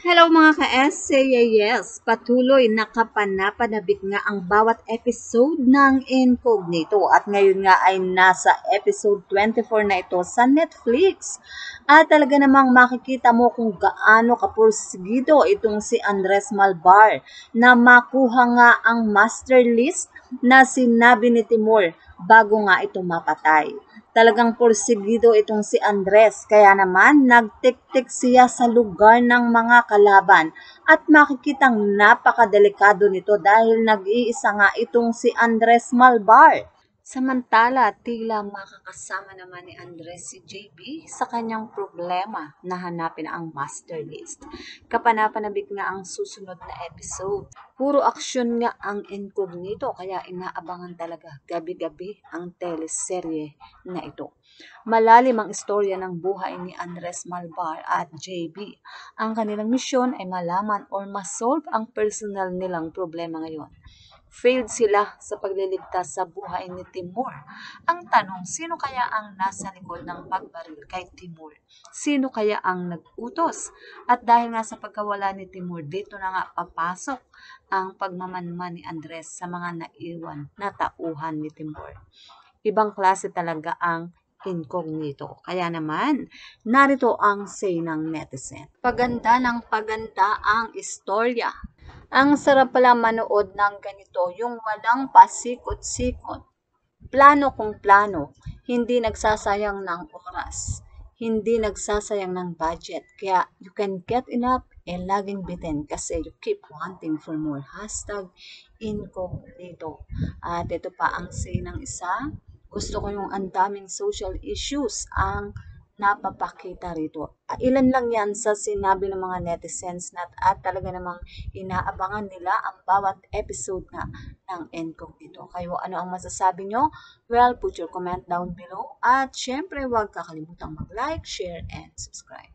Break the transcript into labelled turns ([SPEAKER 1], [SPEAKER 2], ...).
[SPEAKER 1] Hello mga ka-SCAS! Patuloy nakapanapanabik nga ang bawat episode ng Incognito at ngayon nga ay nasa episode 24 na ito sa Netflix. At talaga namang makikita mo kung gaano kapursigido itong si Andres Malvar na makuha nga ang master list na sinabi ni Timur bago nga ito mapatay. Talagang porsigido itong si Andres, kaya naman nagtiktik siya sa lugar ng mga kalaban at makikitang napakadelikado nito dahil nag-iisa nga itong si Andres Malvar. Samantala, tila makakasama naman ni Andres si JB sa kanyang problema na hanapin ang master list. Kapanapanabik nga ang susunod na episode. Puro aksyon nga ang Incognito kaya inaabangan talaga gabi-gabi ang teleserye na ito. Malalim ang istorya ng buhay ni Andres Malvar at JB. Ang kanilang misyon ay malaman or masolve ang personal nilang problema ngayon. Failed sila sa pagliligtas sa buhay ni Timur. Ang tanong, sino kaya ang nasa likod ng pagbaril kay Timur? Sino kaya ang nag-utos? At dahil nga sa pagkawala ni Timur, dito na nga papasok ang pagmamanman ni Andres sa mga naiwan na tauhan ni Timur. Ibang klase talaga ang Incognito. Kaya naman, narito ang say ng netizen. Paganda ng paganda ang istorya. Ang sarap pala manood ng ganito, yung walang pasikot-sikot. Plano kung plano, hindi nagsasayang ng oras, hindi nagsasayang ng budget. Kaya you can get enough laging bitin kasi you keep wanting for more. Hashtag Incognito. At ito pa ang say ng isa. Gusto ko yung ang daming social issues ang napapakita rito. Ilan lang yan sa sinabi ng mga netizens at talaga namang inaabangan nila ang bawat episode na ng Incognito. Kayo, ano ang masasabi nyo? Well, put your comment down below. At syempre, huwag kakalimutang mag-like, share, and subscribe.